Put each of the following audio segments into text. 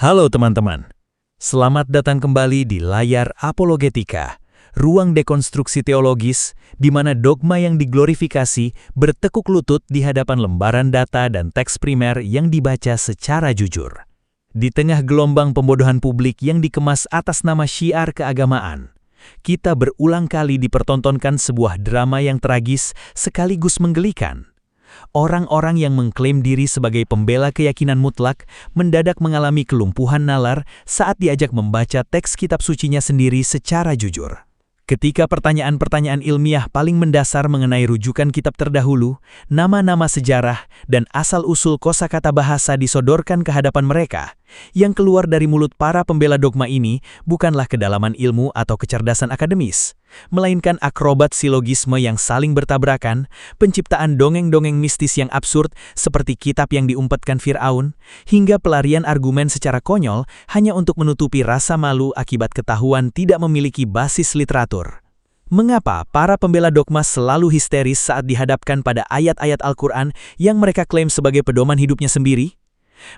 Halo teman-teman, selamat datang kembali di layar Apologetika, ruang dekonstruksi teologis di mana dogma yang diglorifikasi bertekuk lutut di hadapan lembaran data dan teks primer yang dibaca secara jujur. Di tengah gelombang pembodohan publik yang dikemas atas nama syiar keagamaan, kita berulang kali dipertontonkan sebuah drama yang tragis sekaligus menggelikan. Orang-orang yang mengklaim diri sebagai pembela keyakinan mutlak mendadak mengalami kelumpuhan nalar saat diajak membaca teks kitab sucinya sendiri secara jujur. Ketika pertanyaan-pertanyaan ilmiah paling mendasar mengenai rujukan kitab terdahulu, nama-nama sejarah, dan asal-usul kosakata bahasa disodorkan ke hadapan mereka, yang keluar dari mulut para pembela dogma ini bukanlah kedalaman ilmu atau kecerdasan akademis, melainkan akrobat silogisme yang saling bertabrakan, penciptaan dongeng-dongeng mistis yang absurd seperti kitab yang diumpetkan Fir'aun, hingga pelarian argumen secara konyol hanya untuk menutupi rasa malu akibat ketahuan tidak memiliki basis literatur. Mengapa para pembela dogma selalu histeris saat dihadapkan pada ayat-ayat Al-Quran yang mereka klaim sebagai pedoman hidupnya sendiri?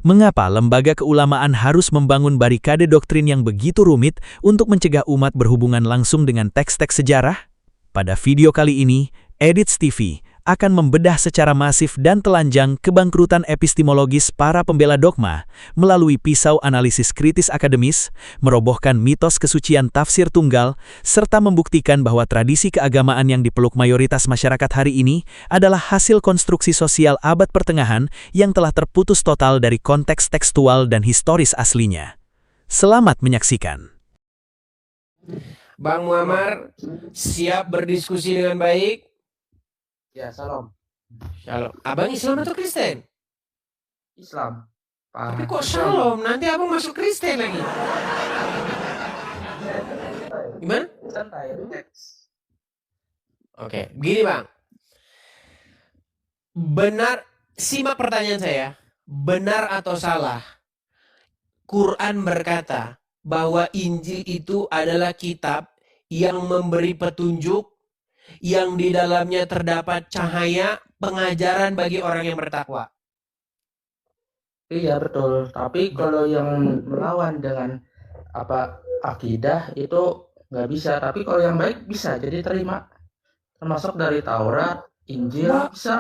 Mengapa lembaga keulamaan harus membangun barikade doktrin yang begitu rumit untuk mencegah umat berhubungan langsung dengan teks-teks sejarah? Pada video kali ini, Edits TV akan membedah secara masif dan telanjang kebangkrutan epistemologis para pembela dogma melalui pisau analisis kritis akademis, merobohkan mitos kesucian tafsir tunggal, serta membuktikan bahwa tradisi keagamaan yang dipeluk mayoritas masyarakat hari ini adalah hasil konstruksi sosial abad pertengahan yang telah terputus total dari konteks tekstual dan historis aslinya. Selamat menyaksikan. Bang Muammar, siap berdiskusi dengan baik? Ya, salam. Shalom. Abang Islam atau Kristen? Islam. Tapi kok shalom? Nanti abang masuk Kristen lagi. Gimana? Santai, teks. Oke, begini bang. Benar, simak pertanyaan saya. Benar atau salah? Quran berkata bahwa Injil itu adalah kitab yang memberi petunjuk, yang di dalamnya terdapat cahaya pengajaran bagi orang yang bertakwa. Iya betul. Tapi kalau yang melawan dengan akidah itu nggak bisa. Tapi kalau yang baik bisa. Jadi terima. Termasuk dari Taurat, Injil bisa.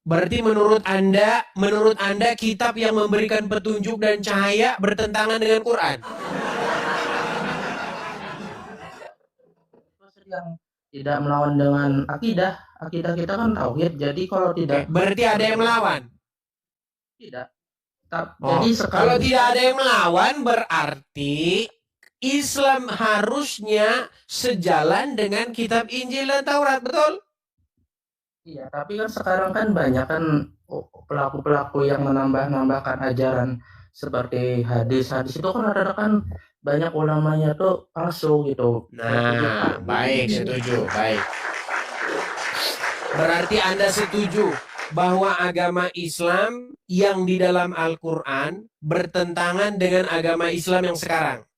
Berarti menurut Anda kitab yang memberikan petunjuk dan cahaya bertentangan dengan Quran? Yang tidak melawan dengan akidah kita kan tauhid. Jadi kalau tidak, berarti ada yang melawan? Tidak. Jadi kalau tidak ada yang melawan berarti Islam harusnya sejalan dengan kitab Injil dan Taurat, betul? Iya, tapi kan sekarang kan banyak kan pelaku-pelaku yang menambahkan ajaran seperti hadis itu kan ada kan banyak ulamanya tuh palsu gitu. Nah, baik, setuju, baik. Berarti Anda setuju bahwa agama Islam yang di dalam Al-Quran bertentangan dengan agama Islam yang sekarang?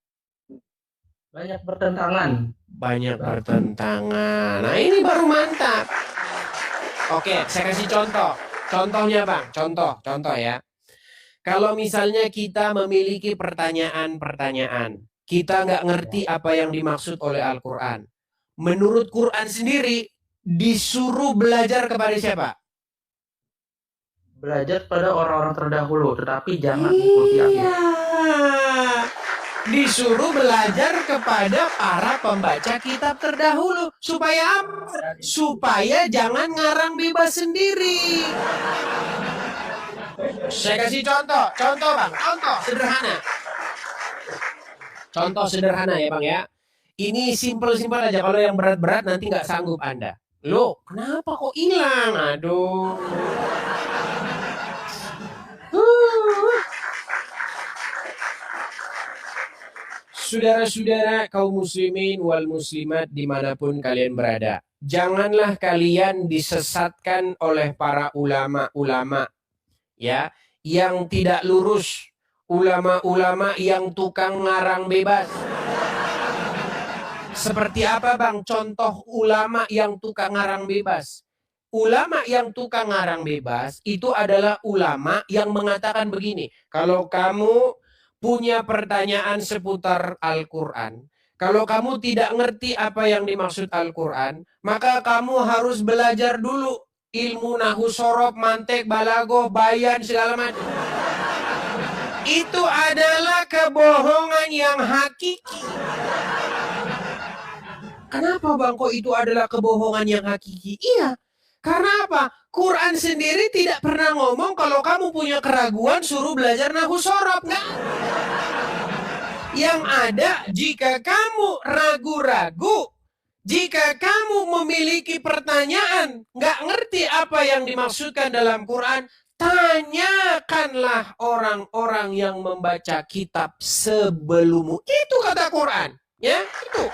Banyak bertentangan. Banyak bertentangan. Nah, ini baru mantap. Oke, saya kasih contoh. Contohnya bang, contoh ya. Kalau misalnya kita memiliki pertanyaan-pertanyaan, kita nggak ngerti apa yang dimaksud oleh Al-Quran. Menurut Quran sendiri, disuruh belajar kepada siapa? Belajar pada orang-orang terdahulu, tetapi jangan ikuti akidah. Disuruh belajar kepada para pembaca kitab terdahulu. Supaya apa? Supaya jangan ngarang bebas sendiri. Saya kasih contoh bang, contoh sederhana. Contoh sederhana ya bang ya. Ini simple aja, kalau yang berat-berat nanti nggak sanggup Anda. Loh, kenapa kok hilang? Aduh. Saudara-saudara kaum muslimin wal muslimat dimanapun kalian berada, janganlah kalian disesatkan oleh para ulama-ulama ya yang tidak lurus, ulama-ulama yang tukang ngarang bebas. Seperti apa bang contoh ulama yang tukang ngarang bebas? Ulama yang tukang ngarang bebas itu adalah ulama yang mengatakan begini, kalau kamu punya pertanyaan seputar Al-Quran, kalau kamu tidak ngerti apa yang dimaksud Al-Quran, maka kamu harus belajar dulu ilmu nahu sorof, mantek, balagoh, bayan, segala macam. Itu adalah kebohongan yang hakiki. Kenapa bang kok itu adalah kebohongan yang hakiki? Iya, karena apa? Quran sendiri tidak pernah ngomong kalau kamu punya keraguan suruh belajar nahu sorof. Nggak. Yang ada, jika kamu ragu-ragu, jika kamu memiliki pertanyaan, nggak ngerti apa yang dimaksudkan dalam Quran, tanyakanlah orang-orang yang membaca kitab sebelummu. Itu kata Quran. Ya, itu.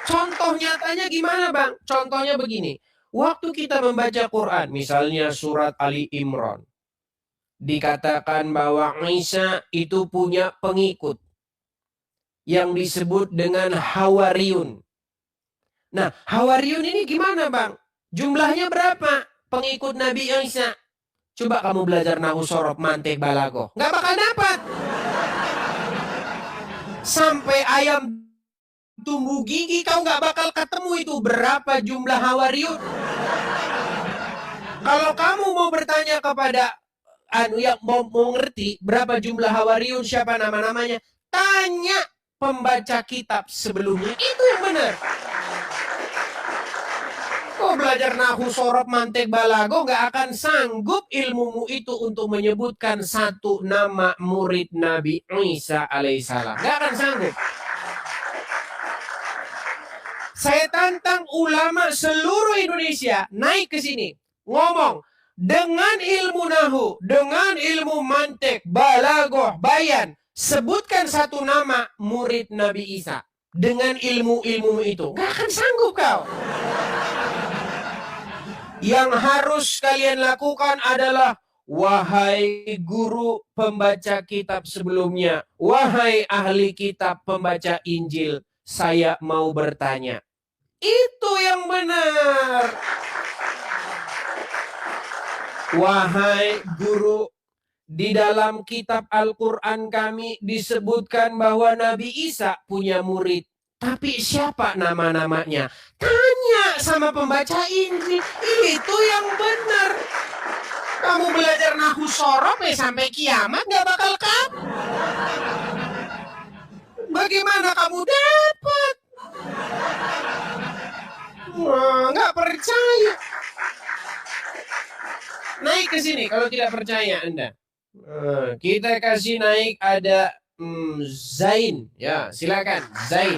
Contoh nyatanya gimana bang? Contohnya begini. Waktu kita membaca Quran, misalnya surat Ali Imran, dikatakan bahwa Isa itu punya pengikut yang disebut dengan Hawariyun. Nah, Hawariyun ini gimana bang? Jumlahnya berapa pengikut Nabi Isa? Coba kamu belajar nahu sorof, mantek, balagoh. Nggak bakal dapat. Sampai ayam tumbuh gigi kau nggak bakal ketemu itu berapa jumlah Hawariyun. Kalau kamu mau bertanya kepada yang mau ngerti berapa jumlah Hawariyun, siapa nama-namanya, tanya pembaca kitab sebelumnya. Itu yang benar. Kau belajar nahu sorof, mantek, balago nggak akan sanggup ilmumu itu untuk menyebutkan satu nama murid Nabi Isa alaihissalam. Nggak akan sanggup. Saya tantang ulama seluruh Indonesia naik ke sini, ngomong dengan ilmu nahu, dengan ilmu mantek, balagoh, bayan, sebutkan satu nama murid Nabi Isa dengan ilmu-ilmu itu. Gak akan sanggup kau. Yang harus kalian lakukan adalah, wahai guru pembaca kitab sebelumnya, wahai ahli kitab pembaca Injil, saya mau bertanya. Itu yang benar. Wahai guru, di dalam kitab Al-Quran kami disebutkan bahwa Nabi Isa punya murid. Tapi siapa nama-namanya? Tanya sama pembaca Injil. Itu yang benar. Kamu belajar nahu sorof sampai kiamat gak bakal kamu. Bagaimana kamu dapat? Nggak percaya. Naik ke sini kalau tidak percaya Anda. Kita kasih naik ada Zain. Ya, silakan Zain.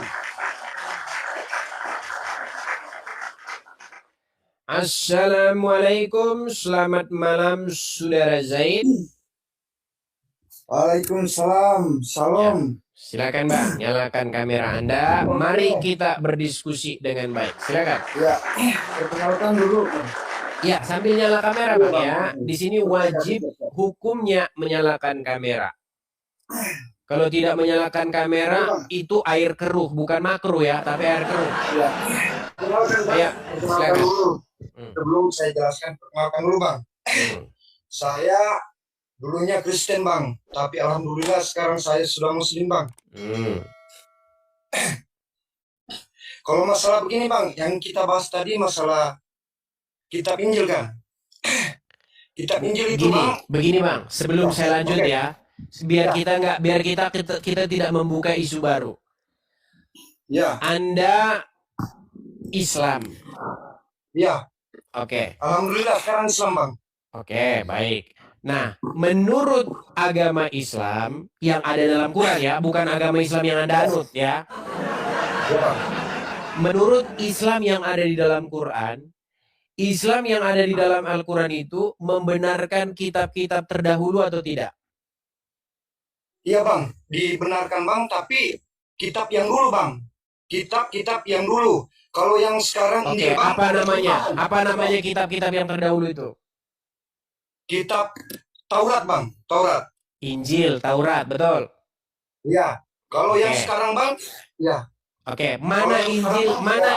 Assalamualaikum, selamat malam saudara Zain. Waalaikumsalam, salam. Silakan Bang, nyalakan kamera Anda. Mari kita berdiskusi dengan baik. Silakan. Ya, perkenalkan dulu. Ya, sambil nyala kamera Bang ya. Di sini wajib hukumnya menyalakan kamera. Kalau tidak menyalakan kamera, itu air keruh, bukan makruh ya, tapi air keruh. Ya, Ya, silakan. dulu. Sebelum saya jelaskan, perkenalkan dulu Bang. Saya dulunya Kristen Bang, tapi alhamdulillah sekarang saya sudah Muslim Bang. Kalau masalah begini Bang, yang kita bahas tadi masalah kitab Injil kan. Kitab Injil itu begini Bang, sebelum saya lanjut ya, biar kita tidak membuka isu baru. Ya. Anda Islam. Ya. Oke. Alhamdulillah sekarang Islam Bang. Oke, baik. Nah, menurut agama Islam yang ada dalam Quran ya, bukan agama Islam yang Anda anut ya. Menurut Islam yang ada di dalam Quran, Islam yang ada di dalam Al-Quran itu membenarkan kitab-kitab terdahulu atau tidak? Iya Bang, dibenarkan Bang, tapi kitab yang dulu Bang. Kitab-kitab yang dulu. Kalau yang sekarang Oke, apa namanya? Apa namanya kitab-kitab yang terdahulu itu? Kitab Taurat Bang, Taurat. Injil, Taurat, betul. Iya. Kalau yang sekarang Bang, ya. Oke, mana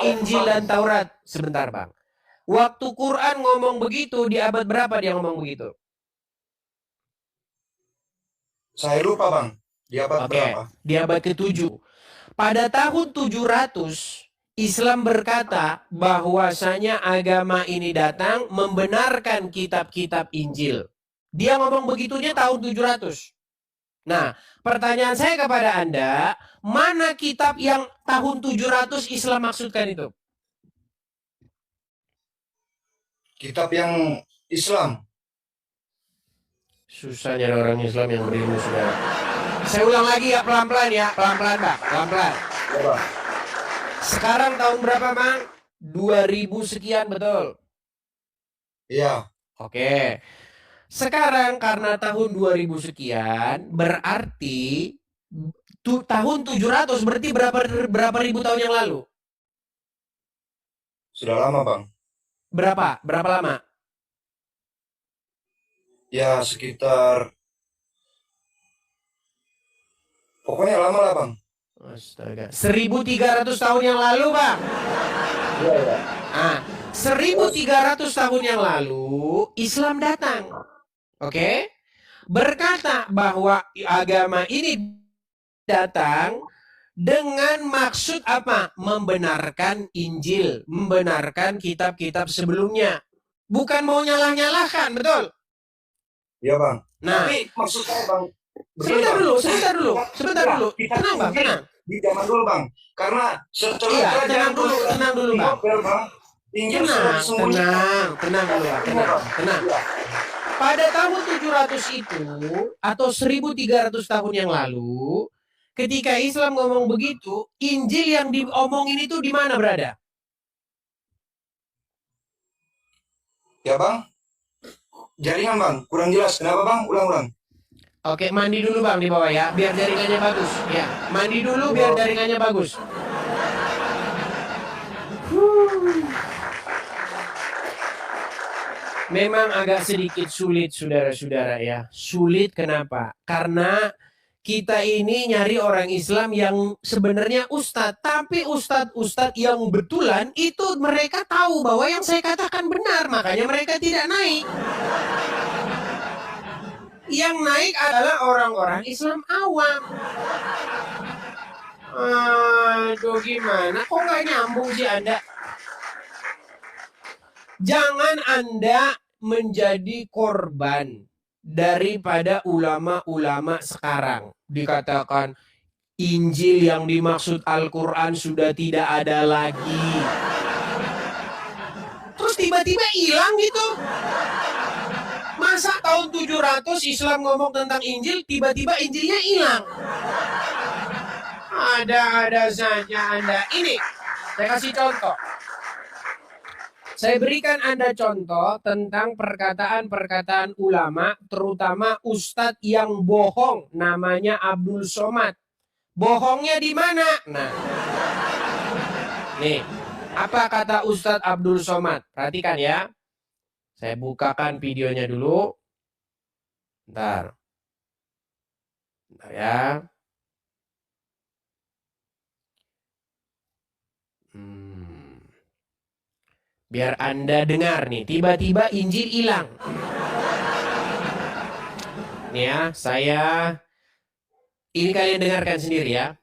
Injil dan Taurat? Sebentar Bang. Waktu Quran ngomong begitu, di abad berapa dia ngomong begitu? Saya lupa Bang, di abad Oke, berapa? di abad ke-7. Pada tahun 700, Islam berkata bahwasanya agama ini datang membenarkan kitab-kitab Injil. Dia ngomong begitunya tahun 700. Nah, pertanyaan saya kepada Anda, mana kitab yang tahun 700 Islam maksudkan itu? Kitab yang Islam. Susah nyari orang Islam yang berilmu, saudara. Saya ulang lagi ya, pelan-pelan ya. Pelan-pelan, Bang. Pelan-pelan. Ya, Bang. Sekarang tahun berapa, Bang? 2000 sekian, betul? Iya. Oke. Sekarang karena tahun 2000 sekian, berarti tahun 700 berarti berapa ribu tahun yang lalu? Sudah lama Bang. Berapa? Berapa lama? Ya sekitar, pokoknya lama lah Bang. Astaga. 1300 tahun yang lalu, Bang. Iya, ya. Ah, 1300 tahun yang lalu Islam datang. Oke? Berkata bahwa agama ini datang dengan maksud apa? Membenarkan Injil, membenarkan kitab-kitab sebelumnya. Bukan mau nyalah-nyalahkan, betul? Iya Bang. Nah, Tapi maksud saya Bang, sebentar Bang. dulu. Tenang, Bang, tenang. Di zaman dulu Bang, karena setelah Iya, kerajaan tenang dulu, Bang. Bang. Injil sudah Tenang dulu, Bang. Tenang. Pada tahun 700 itu, atau 1300 tahun yang lalu, ketika Islam ngomong begitu, Injil yang diomongin itu di mana berada? Ya Bang, jaringan Bang, kurang jelas. Kenapa Bang? Ulang-ulang. Oke, mandi dulu Bang di bawah ya, biar jaringannya bagus. Ya, mandi dulu biar jaringannya bagus. Memang agak sedikit sulit, saudara-saudara ya. Sulit kenapa? Karena kita ini nyari orang Islam yang sebenarnya ustadz. Tapi ustadz-ustadz yang betulan itu mereka tahu bahwa yang saya katakan benar. Makanya mereka tidak naik. Yang naik adalah orang-orang Islam awam. Aduh gimana? Kok nggak nyambung sih Anda? Jangan Anda menjadi korban daripada ulama-ulama sekarang. Dikatakan Injil yang dimaksud Al-Quran sudah tidak ada lagi. Terus tiba-tiba hilang gitu. Masa tahun 700 Islam ngomong tentang Injil, tiba-tiba Injilnya hilang? Ada-ada saja Anda. Ini, saya kasih contoh. Saya berikan Anda contoh tentang perkataan-perkataan ulama, terutama ustadz yang bohong, namanya Abdul Somad. Bohongnya di mana? Nah, nih, apa kata Ustadz Abdul Somad? Perhatikan ya. Saya bukakan videonya dulu. Bentar ya. Biar Anda dengar nih, tiba-tiba Injil hilang. Nih ya, ini kalian dengarkan sendiri ya.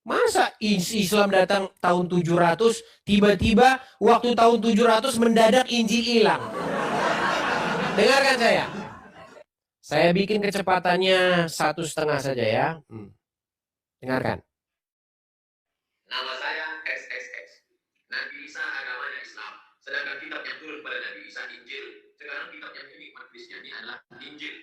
Masa Islam datang tahun 700, tiba-tiba waktu tahun 700 mendadak Injil hilang? Dengarkan saya. Saya bikin kecepatannya 1,5 saja ya. Dengarkan. Nama saya XXX. Nabi Isa agamanya Islam. Sedangkan kitab yang turun pada Nabi Isa Injil. Sekarang kitab yang dinikmat Kristiani adalah Injil.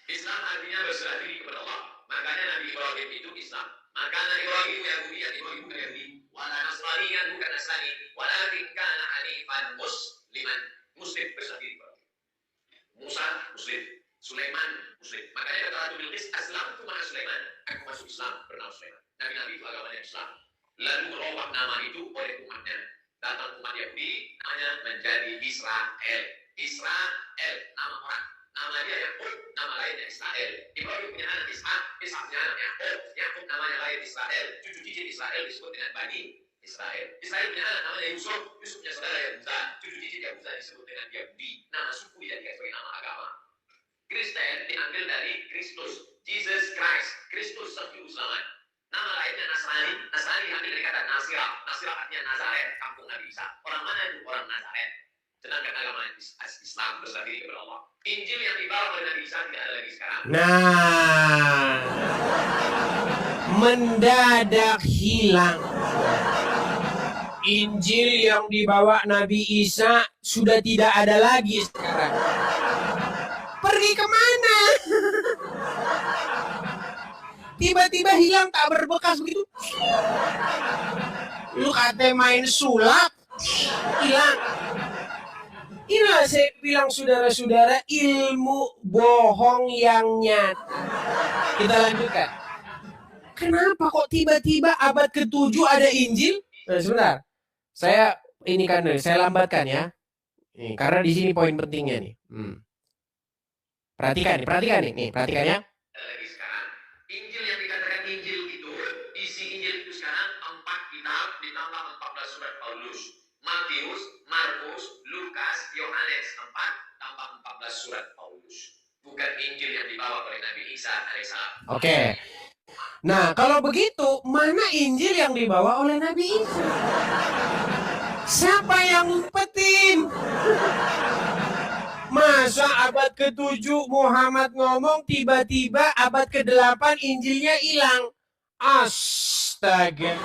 Islam artinya berserah diri kepada Allah. Makanya Nabi Ibrahim itu Islam. Makanya Ibrahim Yahudiyan, Ibrahim bukan Yahudi. Wala Nasraniyan bukan Nasrani. Walakin kana hanifan musliman. Muslim berserah diri kepada Allah. Musa Muslim. Sulaiman Muslim. Makanya kata Ratu Bilqis, Aslam itu mana Sulaiman. Aku masuk Islam, bernama Sulaiman. Nabi-Nabi itu agamanya Islam. Lalu merubah nama itu oleh umatnya. Datang umat Yahudi, namanya menjadi Israel. Israel, nama orang. Nama dia Yakub, nama lainnya Israel. Ibrahim punya anak Ishak, Ishak punya anak Yakub. Yakub namanya lain Israel. Cucu cicit Israel disebut dengan Bani Israel. Israel punya anak namanya Yusuf. Yusuf punya saudara Yahuda. Cucu cicit Yahuda disebut dengan Yahudi. Nama suku dijadikan sebagai nama agama. Kristen diambil dari Kristus, Jesus Christ, Kristus Juru Selamat. Nama lainnya Nasrani. Nasrani diambil dari kata Nasirah. Nasirah artinya Nazaret, kampung Nabi Isa. Orang mana itu? Orang Nazaret. Sedangkan agama Islam bersanding kepada Allah. Injil yang dibawa oleh Nabi Isa tidak ada lagi sekarang. Nah, mendadak hilang. Injil yang dibawa Nabi Isa sudah tidak ada lagi sekarang. Pergi kemana? Tiba-tiba hilang tak berbekas begitu. Lu kata main sulap, hilang. Inilah saya bilang saudara-saudara, ilmu bohong yang nyata. Kita lanjutkan. Kenapa kok tiba-tiba abad ke-7 ada Injil? Nah, sebentar. Saya lambatkan ya. Karena di sini poin pentingnya nih. Perhatikan nih, perhatikan ya. Lagi sekarang, Injil yang dikatakan Injil itu, isi Injil itu sekarang 4 kitab ditambah 14 surat Paulus. Matius, Markus, Lukas, Yohanes 4 tambah 14 surat Paulus. Bukan Injil yang dibawa oleh Nabi Isa alaihissalam. Oke. Nah, kalau begitu, mana Injil yang dibawa oleh Nabi Isa? Siapa yang ngumpetin? Masa abad ke-7 Muhammad ngomong, tiba-tiba abad ke-8 Injilnya hilang? Astaga.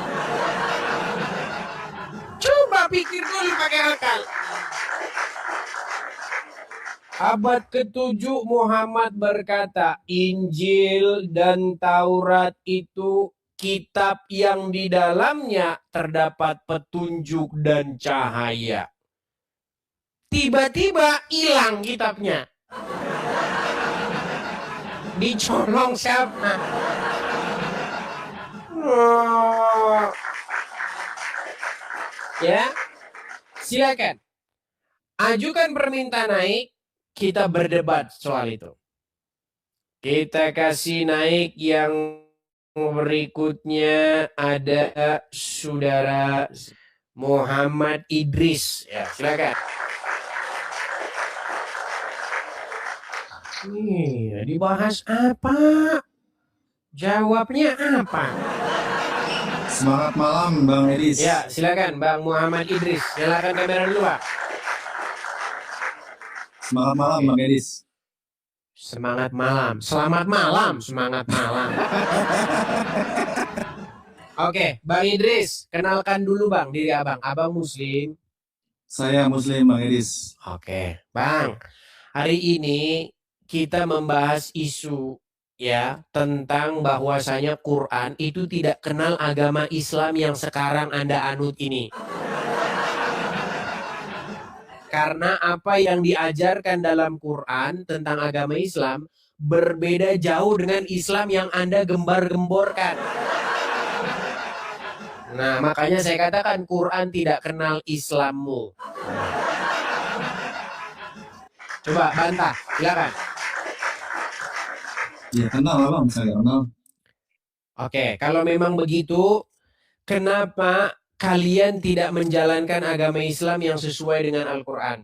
Coba pikir dulu pakai akal. Abad ke-7 Muhammad berkata, Injil dan Taurat itu kitab yang di dalamnya terdapat petunjuk dan cahaya. Tiba-tiba hilang kitabnya. Dicolong siapa? Ya, silakan. Ajukan permintaan naik, kita berdebat soal itu. Kita kasih naik yang berikutnya, ada saudara Muhammad Idris. Ya, silakan. Dibahas apa? Jawabnya apa? Semangat malam Bang Edis. Ya, silakan Bang Muhammad Idris. Nyalakan kamera dulu, Pak. Semangat malam Bang Edis. Semangat malam. Selamat malam, semangat malam. Oke, Bang Idris, kenalkan dulu Bang diri Abang. Abang Muslim. Saya Muslim Bang Edis. Oke, Bang. Hari ini kita membahas isu ya tentang bahwasanya Quran itu tidak kenal agama Islam yang sekarang Anda anut ini. Karena apa yang diajarkan dalam Quran tentang agama Islam berbeda jauh dengan Islam yang Anda gembar-gemborkan. Nah, makanya saya katakan Quran tidak kenal Islammu. Coba bantah, silakan. Ya kenal Bang, saya kenal. Oke, kalau memang begitu, kenapa kalian tidak menjalankan agama Islam yang sesuai dengan Al-Quran?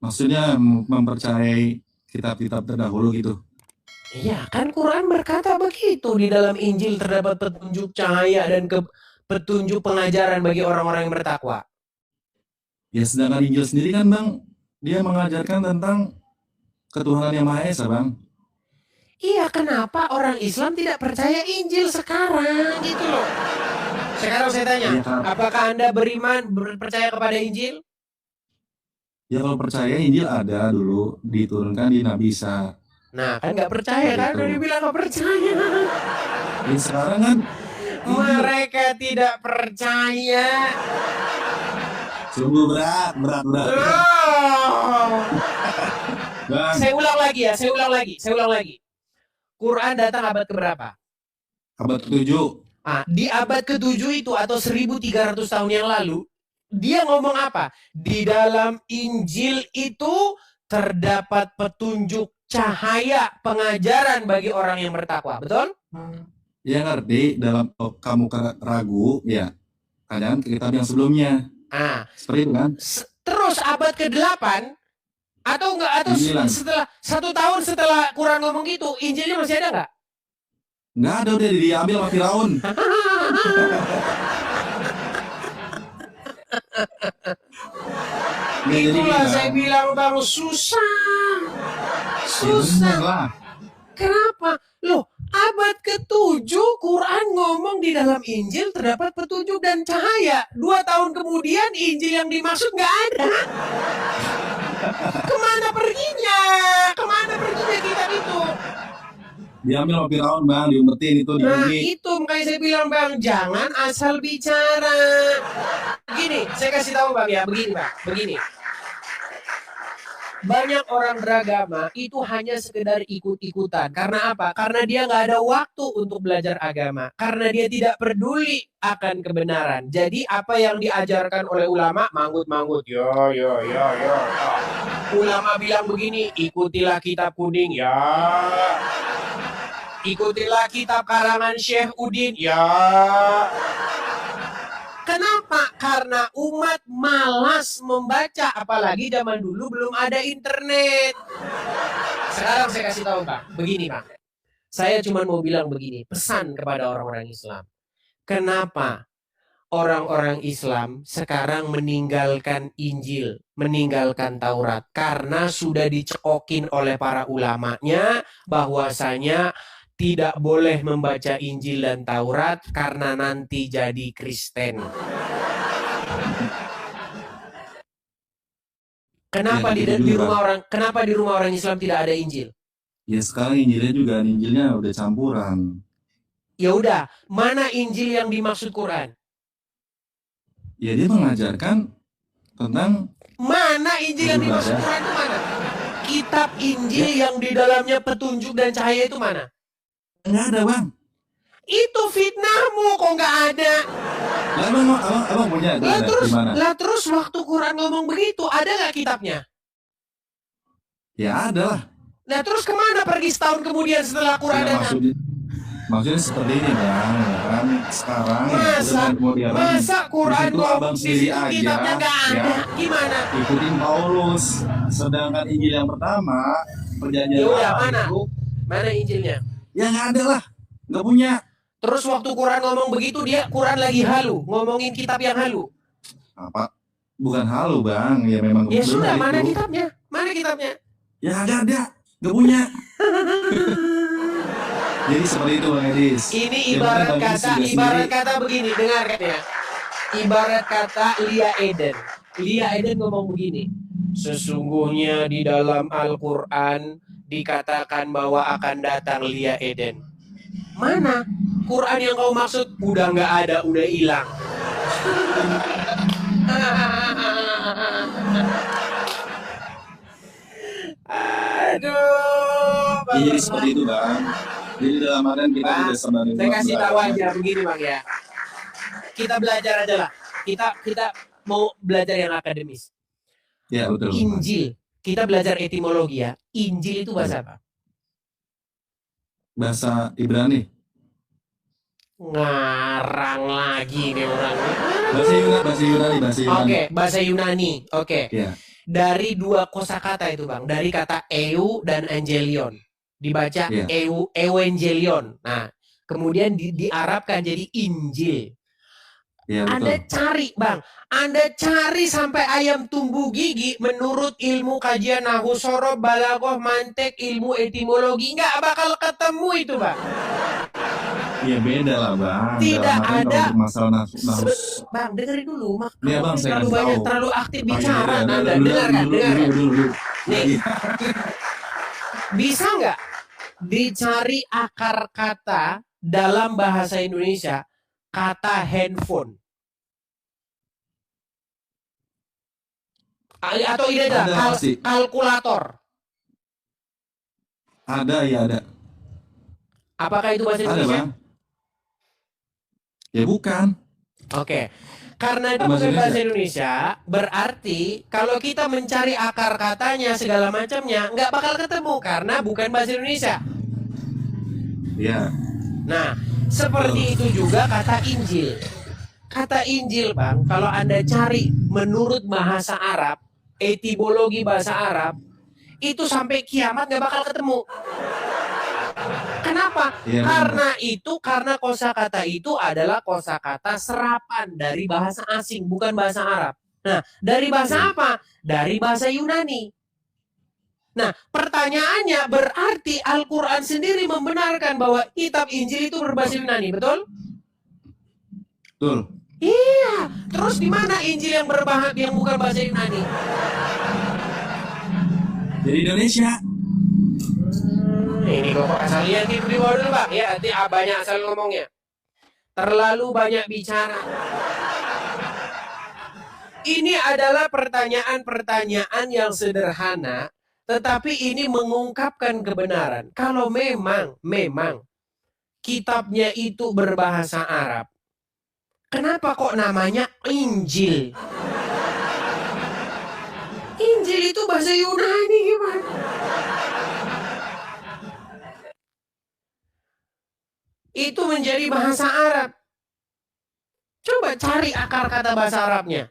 Maksudnya mempercayai kitab-kitab terdahulu gitu. Iya, kan Quran berkata begitu. Di dalam Injil terdapat petunjuk cahaya dan petunjuk pengajaran bagi orang-orang yang bertakwa. Ya sedangkan Injil sendiri kan Bang, dia mengajarkan tentang ketuhanan yang Maha Esa Bang. Iya, kenapa orang Islam tidak percaya Injil sekarang gitu loh. Sekarang saya tanya, Iya, Kak. apakah Anda percaya kepada Injil? Ya kalau percaya Injil ada dulu diturunkan di Nabi Isa. Nah, kan nggak percaya kan? Betul. Udah dibilang nggak percaya. Ya sekarang kan Injil Mereka tidak percaya. sungguh berat. Oh. Bang, Saya ulang lagi. Quran datang abad keberapa? abad ke-7. Di abad ke-7 itu atau 1300 tahun yang lalu, dia ngomong apa? Di dalam Injil itu terdapat petunjuk cahaya pengajaran bagi orang yang bertakwa. Betul? Ya ngerti, dalam kamu ragu, ya tanyakan ke kitab yang sebelumnya. Seperti itu kan? Terus abad ke-8 Atau enggak, atau Dibilang. setelah 1 tahun setelah Quran ngomong gitu, Injilnya masih ada nggak? Nggak ada, udah diambil sama Firaun. Nggak, jadi Itulah gini, saya Bang. bilang Bang, susah. Ya Susah. bener lah. Kenapa? Loh, abad ke-7 Quran ngomong di dalam Injil terdapat petunjuk dan cahaya. 2 tahun kemudian Injil yang dimaksud nggak ada. Kemana perginya? Kemana perginya kitab itu? Diambil sama Firaun, Bang, diumpetin itu di Nah, bumi. itu makanya saya bilang Bang, jangan asal bicara. Begini, saya kasih tahu Bang ya, begini Bang, begini. Banyak orang beragama itu hanya sekedar ikut-ikutan. Karena apa? Karena dia nggak ada waktu untuk belajar agama. Karena dia tidak peduli akan kebenaran. Jadi apa yang diajarkan oleh ulama, manggut-manggut. Yo. Ulama bilang begini, ikutilah kitab kuning. Ya. Ikutilah kitab karangan Syekh Udin. Ya. Kenapa? Karena umat malas membaca, apalagi zaman dulu belum ada internet. Sekarang saya kasih tahu Bang, begini Bang. Saya cuma mau bilang begini, pesan kepada orang-orang Islam. Kenapa orang-orang Islam sekarang meninggalkan Injil, meninggalkan Taurat? Karena sudah dicekokin oleh para ulamanya bahwasanya tidak boleh membaca Injil dan Taurat karena nanti jadi Kristen. Kenapa Ya, di gitu juga, rumah orang kenapa di rumah orang Islam tidak ada Injil? Ya sekarang Injilnya udah campuran. Ya udah, mana Injil yang dimaksud Quran? Ya dia mengajarkan tentang Mana Injil yang dimaksud Beribadah. Quran itu mana? Kitab Injil yang di dalamnya petunjuk dan cahaya itu mana? nggak ada, Bang. Itu fitnahmu kok nggak ada. Lah abang punya itu Lah ada terus, di mana? waktu Quran ngomong begitu, ada nggak kitabnya? Ya ada lah. Nah terus kemana pergi setahun kemudian setelah Quran Ya, datang? maksudnya seperti ini, Bang. Ya kan sekarang Masa masa Quran itu abang ngomong di sendiri situ aja, kitabnya nggak ada? ya. Gimana? Ikutin Paulus. Sedangkan Injil yang pertama perjanjian Ya udah, lama mana? itu, Mana Injilnya? ya nggak ada lah, nggak punya. Terus waktu Quran ngomong begitu, dia Quran lagi halu, ngomongin kitab yang halu. Apa? Bukan halu, Bang. Ya memang Ya benar sudah, mana itu. kitabnya? Mana kitabnya? Ya nggak ada, nggak punya. Jadi seperti itu, Bang Edis. Ini Ya, ibarat benar, Bang Edis kata, juga ibarat sendiri. kata begini, dengarkan ya. Ibarat kata Lia Eden. Lia Eden ngomong begini. Sesungguhnya di dalam Al-Quran dikatakan bahwa akan datang Lia Eden. Mana? Quran yang kau maksud udah nggak ada, udah hilang. Aduh. Ya, jadi seperti itu, Bang. Jadi dalam artian kita Bang, tidak sama saya kasih tahu aja begini Bang ya. Kita belajar aja lah. Kita mau belajar yang akademis. Ya betul. Bang. Injil. Kita belajar etimologi ya. Injil itu bahasa apa? Bahasa Ibrani. Ngarang lagi nih orang. Bahasa Yunani. Oke, bahasa Yunani. Oke. Ya. Dari 2 kosakata itu Bang, dari kata eu dan angelion. Dibaca Iya. evangelion. Nah, kemudian diarabkan jadi Injil. Ya betul. Anda cari Bang, Anda cari sampai ayam tumbuh gigi menurut ilmu kajian nahu, sorob, balaghah, mantek, ilmu etimologi, nggak bakal ketemu itu Bang. Ya beda lah, Bang. Tidak Dalam artian ada. kalau untuk masalah nafsu. Bang, dengerin dulu. Iya, Bang, saya terlalu kasih banyak, tahu. terlalu aktif Oh, iya, bicara. iya, Anda dulu. dengarkan. Dulu. Nih. Iya. Bisa nggak dicari akar kata dalam bahasa Indonesia kata handphone? Atau ini aja, Ada, pasti. kalkulator. Ada. Apakah itu bahasa Ada, Indonesia? Bang. Ya bukan. Oke. Karena itu Bahasa bukan bahasa Indonesia. Indonesia, berarti kalau kita mencari akar katanya segala macamnya nggak bakal ketemu karena bukan bahasa Indonesia. Ya. Nah, seperti itu juga kata Injil. Kata Injil, Bang, kalau Anda cari menurut bahasa Arab, etimologi bahasa Arab, itu sampai kiamat nggak bakal ketemu. Kenapa? Iya, Karena kosakata itu adalah kosakata serapan dari bahasa asing, bukan bahasa Arab. Nah, dari bahasa apa? Dari bahasa Yunani. Nah, pertanyaannya berarti Al-Quran sendiri membenarkan bahwa kitab Injil itu berbahasa Yunani, betul? Betul. Iya. Terus di mana Injil yang bukan bahasa Yunani? Jadi Indonesia. Ini kok asal lihat di bawah dulu, Pak. Ya, nanti banyak asal ngomongnya. Terlalu banyak bicara. Ini adalah pertanyaan-pertanyaan yang sederhana, tetapi ini mengungkapkan kebenaran. Kalau memang kitabnya itu berbahasa Arab, kenapa kok namanya Injil? Injil itu bahasa Yunani gimana? Itu menjadi bahasa Arab. Coba cari akar kata bahasa Arabnya.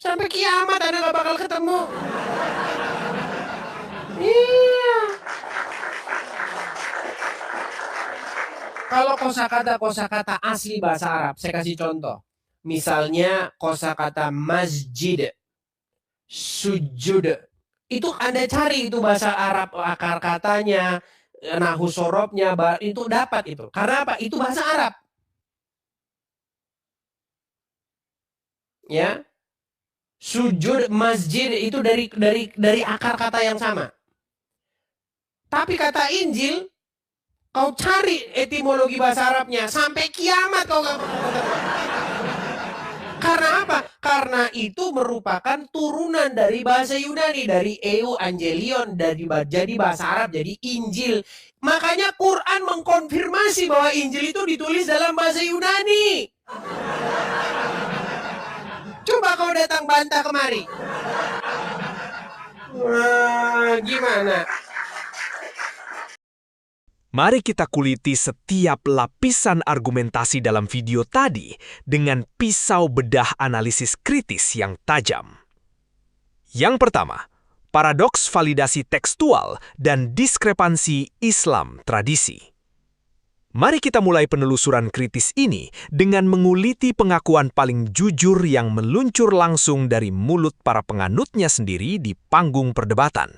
Sampai kiamat Anda gak bakal ketemu. Iya. Kalau kosakata asli bahasa Arab, saya kasih contoh. Misalnya kosakata masjid, sujud. Itu Anda cari itu bahasa Arab, akar katanya, nahu sorobnya, itu dapat itu. Karena apa? Itu bahasa Arab. Ya. Sujud, masjid itu dari akar kata yang sama. Tapi kata Injil, kau cari etimologi bahasa Arabnya sampai kiamat kau nggak bakal ketemu. Karena apa? Karena itu merupakan turunan dari bahasa Yunani, dari Evangelion, jadi bahasa Arab jadi Injil. Makanya Quran mengkonfirmasi bahwa Injil itu ditulis dalam bahasa Yunani. Coba kau datang bantah kemari. Wah, gimana? Mari kita kuliti setiap lapisan argumentasi dalam video tadi dengan pisau bedah analisis kritis yang tajam. Yang pertama, paradoks validasi tekstual dan diskrepansi Islam tradisi. Mari kita mulai penelusuran kritis ini dengan menguliti pengakuan paling jujur yang meluncur langsung dari mulut para penganutnya sendiri di panggung perdebatan.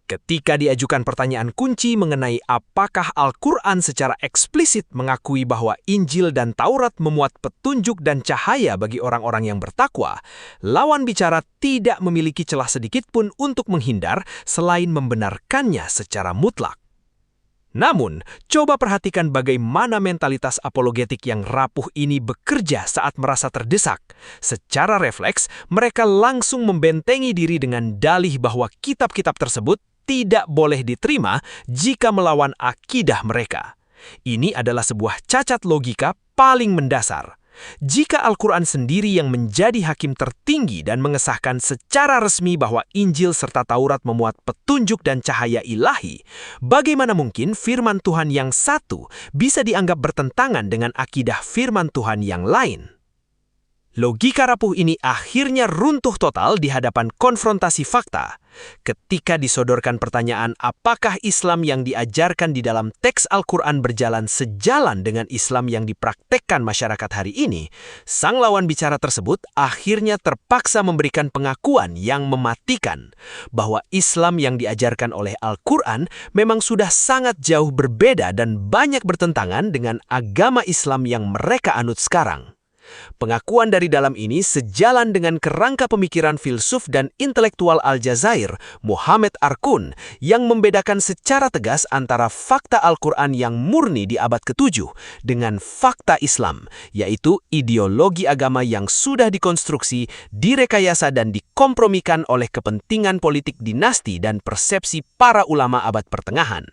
Ketika diajukan pertanyaan kunci mengenai apakah Al-Quran secara eksplisit mengakui bahwa Injil dan Taurat memuat petunjuk dan cahaya bagi orang-orang yang bertakwa, lawan bicara tidak memiliki celah sedikit pun untuk menghindar selain membenarkannya secara mutlak. Namun, coba perhatikan bagaimana mentalitas apologetik yang rapuh ini bekerja saat merasa terdesak. Secara refleks, mereka langsung membentengi diri dengan dalih bahwa kitab-kitab tersebut tidak boleh diterima jika melawan akidah mereka. Ini adalah sebuah cacat logika paling mendasar. Jika Al-Quran sendiri yang menjadi hakim tertinggi dan mengesahkan secara resmi bahwa Injil serta Taurat memuat petunjuk dan cahaya ilahi, bagaimana mungkin firman Tuhan yang satu bisa dianggap bertentangan dengan akidah firman Tuhan yang lain? Logika rapuh ini akhirnya runtuh total di hadapan konfrontasi fakta. Ketika disodorkan pertanyaan apakah Islam yang diajarkan di dalam teks Al-Quran berjalan sejalan dengan Islam yang dipraktekkan masyarakat hari ini, sang lawan bicara tersebut akhirnya terpaksa memberikan pengakuan yang mematikan bahwa Islam yang diajarkan oleh Al-Quran memang sudah sangat jauh berbeda dan banyak bertentangan dengan agama Islam yang mereka anut sekarang. Pengakuan dari dalam ini sejalan dengan kerangka pemikiran filsuf dan intelektual Aljazair, Muhammad Arkun, yang membedakan secara tegas antara fakta Al-Quran yang murni di abad ke-7 dengan fakta Islam, yaitu ideologi agama yang sudah dikonstruksi, direkayasa dan dikompromikan oleh kepentingan politik dinasti dan persepsi para ulama abad pertengahan.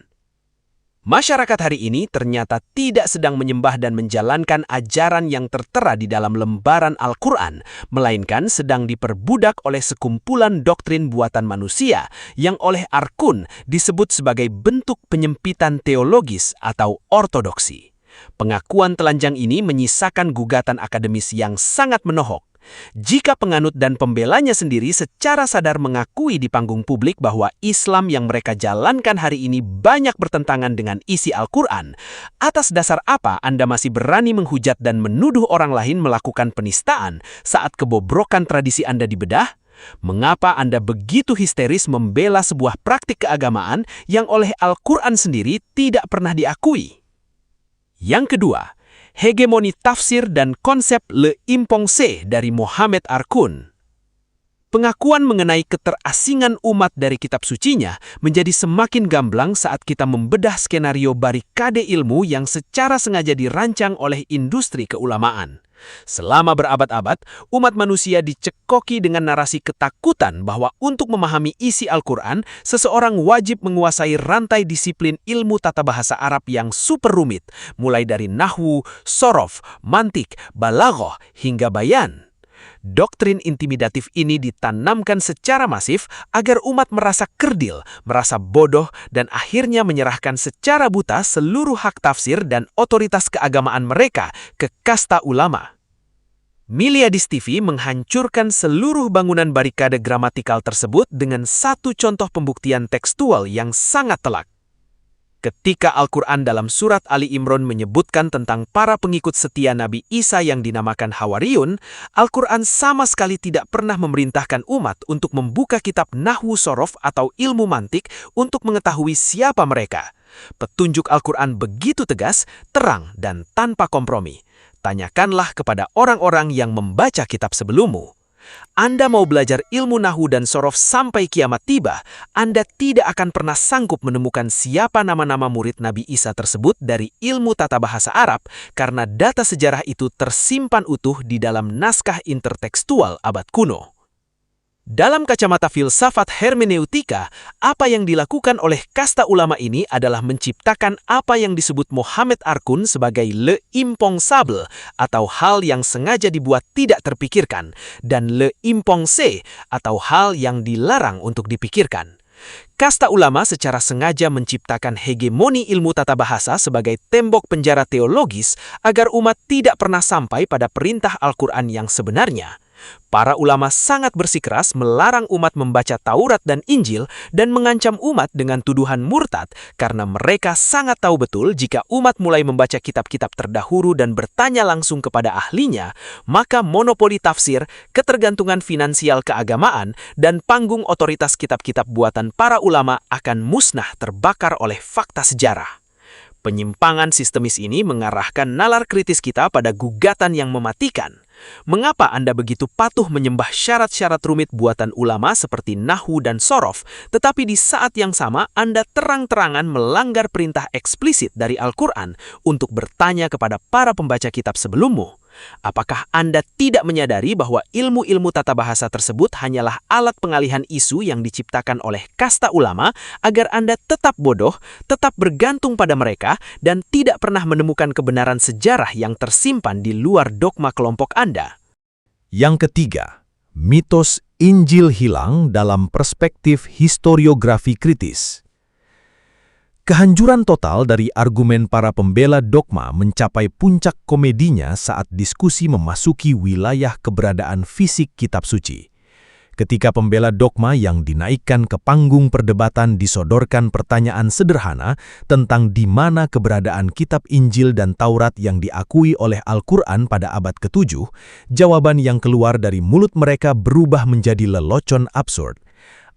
Masyarakat hari ini ternyata tidak sedang menyembah dan menjalankan ajaran yang tertera di dalam lembaran Al-Quran, melainkan sedang diperbudak oleh sekumpulan doktrin buatan manusia yang oleh Arkun disebut sebagai bentuk penyempitan teologis atau ortodoksi. Pengakuan telanjang ini menyisakan gugatan akademis yang sangat menohok. Jika penganut dan pembelanya sendiri secara sadar mengakui di panggung publik bahwa Islam yang mereka jalankan hari ini banyak bertentangan dengan isi Al-Quran, atas dasar apa Anda masih berani menghujat dan menuduh orang lain melakukan penistaan saat kebobrokan tradisi Anda dibedah? Mengapa Anda begitu histeris membela sebuah praktik keagamaan yang oleh Al-Quran sendiri tidak pernah diakui? Yang kedua, hegemoni tafsir dan konsep Le Impongse dari Mohamed Arkun. Pengakuan mengenai keterasingan umat dari kitab sucinya menjadi semakin gamblang saat kita membedah skenario barikade ilmu yang secara sengaja dirancang oleh industri keulamaan. Selama berabad-abad, umat manusia dicekoki dengan narasi ketakutan bahwa untuk memahami isi Al-Quran, seseorang wajib menguasai rantai disiplin ilmu tata bahasa Arab yang super rumit, mulai dari nahwu, sorof, mantik, balaghah, hingga bayan. Doktrin intimidatif ini ditanamkan secara masif agar umat merasa kerdil, merasa bodoh, dan akhirnya menyerahkan secara buta seluruh hak tafsir dan otoritas keagamaan mereka ke kasta ulama. Miliadis TV menghancurkan seluruh bangunan barikade gramatikal tersebut dengan satu contoh pembuktian tekstual yang sangat telak. Ketika Al-Quran dalam surat Ali Imran menyebutkan tentang para pengikut setia Nabi Isa yang dinamakan Hawariyun, Al-Quran sama sekali tidak pernah memerintahkan umat untuk membuka kitab Nahwu Sorof atau ilmu mantik untuk mengetahui siapa mereka. Petunjuk Al-Quran begitu tegas, terang, dan tanpa kompromi. Tanyakanlah kepada orang-orang yang membaca kitab sebelummu. Anda mau belajar ilmu nahwu dan sorof sampai kiamat tiba, Anda tidak akan pernah sanggup menemukan siapa nama-nama murid Nabi Isa tersebut dari ilmu tata bahasa Arab karena data sejarah itu tersimpan utuh di dalam naskah intertekstual abad kuno. Dalam kacamata filsafat hermeneutika, apa yang dilakukan oleh kasta ulama ini adalah menciptakan apa yang disebut Mohamed Arkun sebagai le impensable atau hal yang sengaja dibuat tidak terpikirkan, dan le impense atau hal yang dilarang untuk dipikirkan. Kasta ulama secara sengaja menciptakan hegemoni ilmu tata bahasa sebagai tembok penjara teologis agar umat tidak pernah sampai pada perintah Al-Quran yang sebenarnya. Para ulama sangat bersikeras melarang umat membaca Taurat dan Injil dan mengancam umat dengan tuduhan murtad karena mereka sangat tahu betul jika umat mulai membaca kitab-kitab terdahulu dan bertanya langsung kepada ahlinya, maka monopoli tafsir, ketergantungan finansial keagamaan, dan panggung otoritas kitab-kitab buatan para ulama akan musnah terbakar oleh fakta sejarah. Penyimpangan sistemis ini mengarahkan nalar kritis kita pada gugatan yang mematikan. Mengapa Anda begitu patuh menyembah syarat-syarat rumit buatan ulama seperti nahwu dan sorof, tetapi di saat yang sama Anda terang-terangan melanggar perintah eksplisit dari Al-Quran untuk bertanya kepada para pembaca kitab sebelummu? Apakah Anda tidak menyadari bahwa ilmu-ilmu tata bahasa tersebut hanyalah alat pengalihan isu yang diciptakan oleh kasta ulama agar Anda tetap bodoh, tetap bergantung pada mereka, dan tidak pernah menemukan kebenaran sejarah yang tersimpan di luar dogma kelompok Anda? Yang ketiga, mitos Injil hilang dalam perspektif historiografi kritis. Kehancuran total dari argumen para pembela dogma mencapai puncak komedinya saat diskusi memasuki wilayah keberadaan fisik kitab suci. Ketika pembela dogma yang dinaikkan ke panggung perdebatan disodorkan pertanyaan sederhana tentang di mana keberadaan kitab Injil dan Taurat yang diakui oleh Al-Quran pada abad ke-7, jawaban yang keluar dari mulut mereka berubah menjadi lelucon absurd.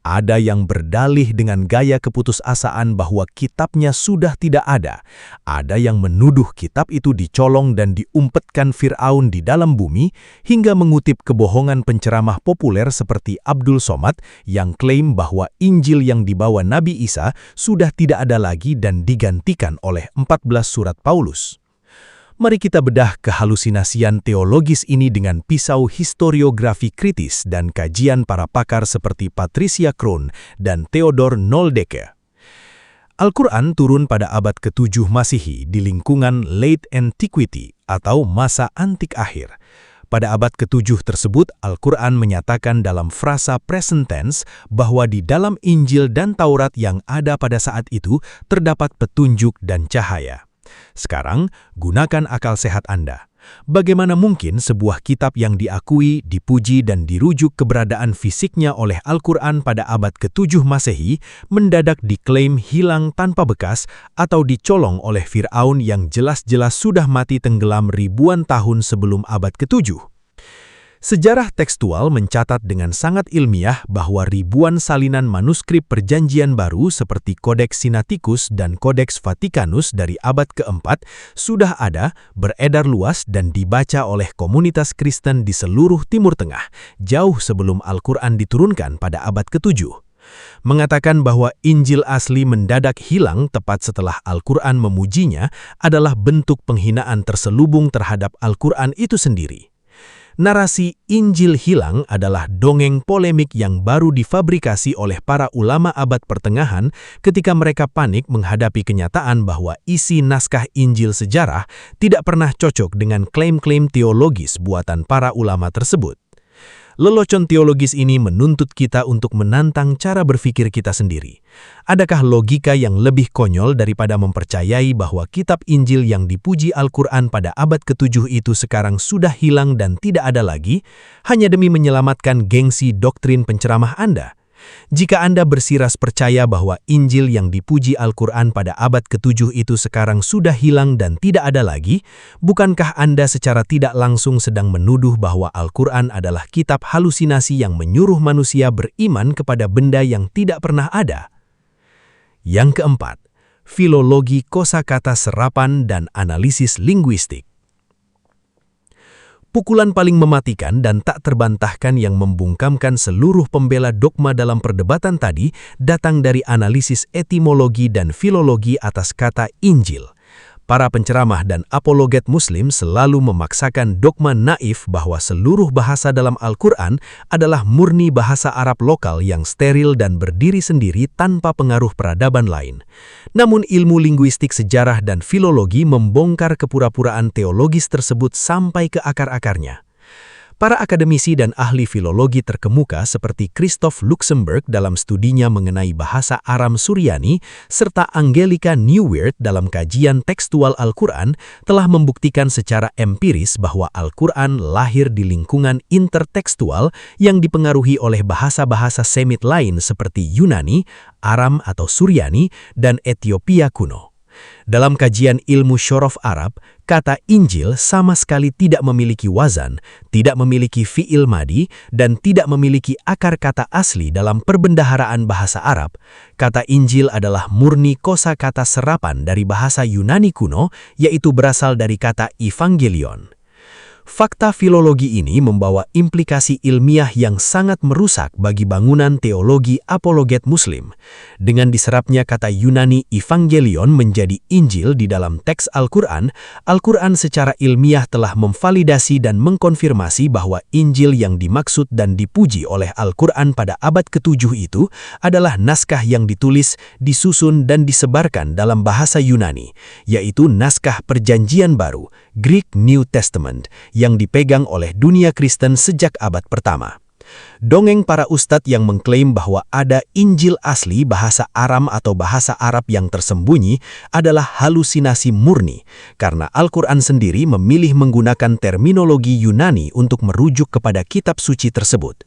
Ada yang berdalih dengan gaya keputusasaan bahwa kitabnya sudah tidak ada. Ada yang menuduh kitab itu dicolong dan diumpetkan Fir'aun di dalam bumi, hingga mengutip kebohongan penceramah populer seperti Abdul Somad yang klaim bahwa Injil yang dibawa Nabi Isa sudah tidak ada lagi dan digantikan oleh 14 surat Paulus. Mari kita bedah kehalusinasian teologis ini dengan pisau historiografi kritis dan kajian para pakar seperti Patricia Krohn dan Theodor Noldeke. Al-Quran turun pada abad ke-7 Masehi di lingkungan Late Antiquity atau masa antik akhir. Pada abad ke-7 tersebut, Al-Quran menyatakan dalam frasa present tense bahwa di dalam Injil dan Taurat yang ada pada saat itu terdapat petunjuk dan cahaya. Sekarang, gunakan akal sehat Anda. Bagaimana mungkin sebuah kitab yang diakui, dipuji, dan dirujuk keberadaan fisiknya oleh Al-Quran pada abad ke-7 Masehi mendadak diklaim hilang tanpa bekas atau dicolong oleh Fir'aun yang jelas-jelas sudah mati tenggelam ribuan tahun sebelum abad ke-7? Sejarah tekstual mencatat dengan sangat ilmiah bahwa ribuan salinan manuskrip Perjanjian Baru seperti Codex Sinaiticus dan Codex Vaticanus dari abad ke-4 sudah ada, beredar luas dan dibaca oleh komunitas Kristen di seluruh Timur Tengah, jauh sebelum Al-Quran diturunkan pada abad ke-7. Mengatakan bahwa Injil asli mendadak hilang tepat setelah Al-Quran memujinya adalah bentuk penghinaan terselubung terhadap Al-Quran itu sendiri. Narasi Injil hilang adalah dongeng polemik yang baru difabrikasi oleh para ulama abad pertengahan ketika mereka panik menghadapi kenyataan bahwa isi naskah Injil sejarah tidak pernah cocok dengan klaim-klaim teologis buatan para ulama tersebut. Lelucon teologis ini menuntut kita untuk menantang cara berpikir kita sendiri. Adakah logika yang lebih konyol daripada mempercayai bahwa kitab Injil yang dipuji Al-Quran pada abad ke-7 itu sekarang sudah hilang dan tidak ada lagi, hanya demi menyelamatkan gengsi doktrin penceramah Anda? Jika Anda bersiras percaya bahwa Injil yang dipuji Al-Quran pada abad ke-7 itu sekarang sudah hilang dan tidak ada lagi, bukankah Anda secara tidak langsung sedang menuduh bahwa Al-Quran adalah kitab halusinasi yang menyuruh manusia beriman kepada benda yang tidak pernah ada? Yang keempat, filologi kosakata serapan dan analisis linguistik. Pukulan paling mematikan dan tak terbantahkan yang membungkamkan seluruh pembela dogma dalam perdebatan tadi datang dari analisis etimologi dan filologi atas kata Injil. Para penceramah dan apologet Muslim selalu memaksakan dogma naif bahwa seluruh bahasa dalam Al-Quran adalah murni bahasa Arab lokal yang steril dan berdiri sendiri tanpa pengaruh peradaban lain. Namun ilmu linguistik sejarah dan filologi membongkar kepura-puraan teologis tersebut sampai ke akar-akarnya. Para akademisi dan ahli filologi terkemuka seperti Christoph Luxemburg dalam studinya mengenai bahasa Aram Suryani serta Angelica Neuwirth dalam kajian tekstual Al-Quran telah membuktikan secara empiris bahwa Al-Quran lahir di lingkungan intertekstual yang dipengaruhi oleh bahasa-bahasa Semit lain seperti Yunani, Aram atau Suryani, dan Ethiopia kuno. Dalam kajian ilmu syorof Arab, kata Injil sama sekali tidak memiliki wazan, tidak memiliki fi'il madi, dan tidak memiliki akar kata asli dalam perbendaharaan bahasa Arab. Kata Injil adalah murni kosakata serapan dari bahasa Yunani kuno, yaitu berasal dari kata evangelion. Fakta filologi ini membawa implikasi ilmiah yang sangat merusak bagi bangunan teologi apologet Muslim. Dengan diserapnya kata Yunani evangelion menjadi Injil di dalam teks Al-Quran, Al-Quran secara ilmiah telah memvalidasi dan mengkonfirmasi bahwa Injil yang dimaksud dan dipuji oleh Al-Quran pada abad ke-7 itu adalah naskah yang ditulis, disusun, dan disebarkan dalam bahasa Yunani, yaitu naskah Perjanjian Baru, Greek New Testament, yang dipegang oleh dunia Kristen sejak abad pertama. Dongeng para ustadz yang mengklaim bahwa ada Injil asli bahasa Aram atau bahasa Arab yang tersembunyi adalah halusinasi murni, karena Al-Quran sendiri memilih menggunakan terminologi Yunani untuk merujuk kepada kitab suci tersebut.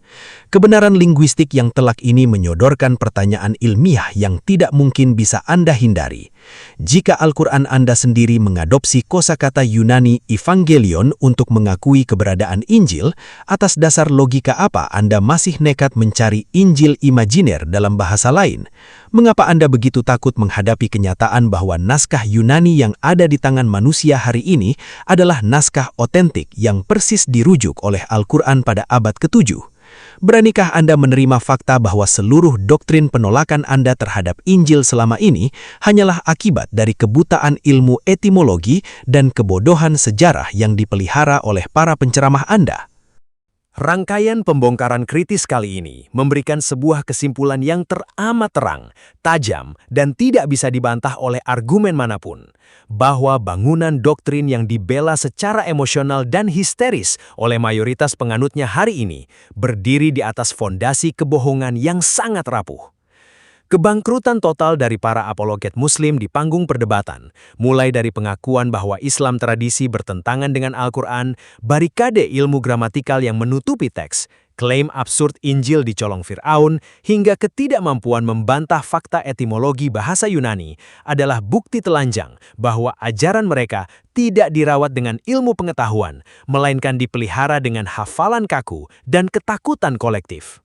Kebenaran linguistik yang telak ini menyodorkan pertanyaan ilmiah yang tidak mungkin bisa Anda hindari. Jika Al-Quran Anda sendiri mengadopsi kosakata Yunani evangelion untuk mengakui keberadaan Injil, atas dasar logika apa Anda masih nekat mencari Injil imajiner dalam bahasa lain? Mengapa Anda begitu takut menghadapi kenyataan bahwa naskah Yunani yang ada di tangan manusia hari ini adalah naskah otentik yang persis dirujuk oleh Al-Quran pada abad ke-7? Beranikah Anda menerima fakta bahwa seluruh doktrin penolakan Anda terhadap Injil selama ini hanyalah akibat dari kebutaan ilmu etimologi dan kebodohan sejarah yang dipelihara oleh para penceramah Anda? Rangkaian pembongkaran kritis kali ini memberikan sebuah kesimpulan yang teramat terang, tajam, dan tidak bisa dibantah oleh argumen manapun, bahwa bangunan doktrin yang dibela secara emosional dan histeris oleh mayoritas penganutnya hari ini berdiri di atas fondasi kebohongan yang sangat rapuh. Kebangkrutan total dari para apologet Muslim di panggung perdebatan, mulai dari pengakuan bahwa Islam tradisi bertentangan dengan Al-Quran, barikade ilmu gramatikal yang menutupi teks, klaim absurd Injil dicolong Fir'aun, hingga ketidakmampuan membantah fakta etimologi bahasa Yunani adalah bukti telanjang bahwa ajaran mereka tidak dirawat dengan ilmu pengetahuan, melainkan dipelihara dengan hafalan kaku dan ketakutan kolektif.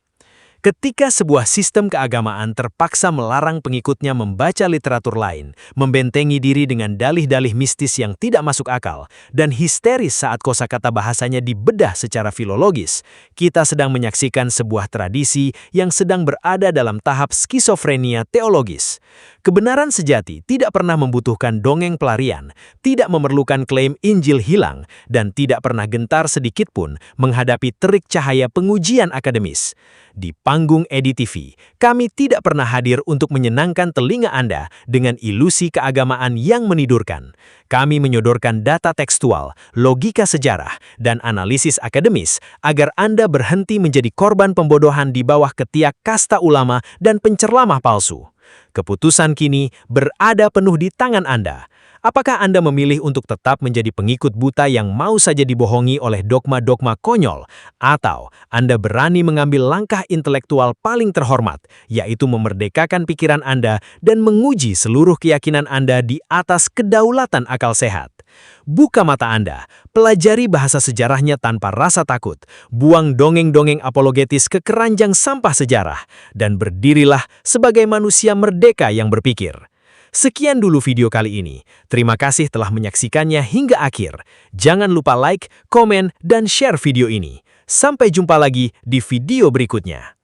Ketika sebuah sistem keagamaan terpaksa melarang pengikutnya membaca literatur lain, membentengi diri dengan dalih-dalih mistis yang tidak masuk akal, dan histeris saat kosakata bahasanya dibedah secara filologis, kita sedang menyaksikan sebuah tradisi yang sedang berada dalam tahap skizofrenia teologis. Kebenaran sejati tidak pernah membutuhkan dongeng pelarian, tidak memerlukan klaim Injil hilang, dan tidak pernah gentar sedikitpun menghadapi terik cahaya pengujian akademis. Di panggung EDTV, kami tidak pernah hadir untuk menyenangkan telinga Anda dengan ilusi keagamaan yang menidurkan. Kami menyodorkan data tekstual, logika sejarah, dan analisis akademis agar Anda berhenti menjadi korban pembodohan di bawah ketiak kasta ulama dan pencerlamah palsu. Keputusan kini berada penuh di tangan Anda. Apakah Anda memilih untuk tetap menjadi pengikut buta yang mau saja dibohongi oleh dogma-dogma konyol? Atau Anda berani mengambil langkah intelektual paling terhormat, yaitu memerdekakan pikiran Anda dan menguji seluruh keyakinan Anda di atas kedaulatan akal sehat? Buka mata Anda, pelajari bahasa sejarahnya tanpa rasa takut, buang dongeng-dongeng apologetis ke keranjang sampah sejarah, dan berdirilah sebagai manusia merdeka yang berpikir. Sekian dulu video kali ini. Terima kasih telah menyaksikannya hingga akhir. Jangan lupa like, komen, dan share video ini. Sampai jumpa lagi di video berikutnya.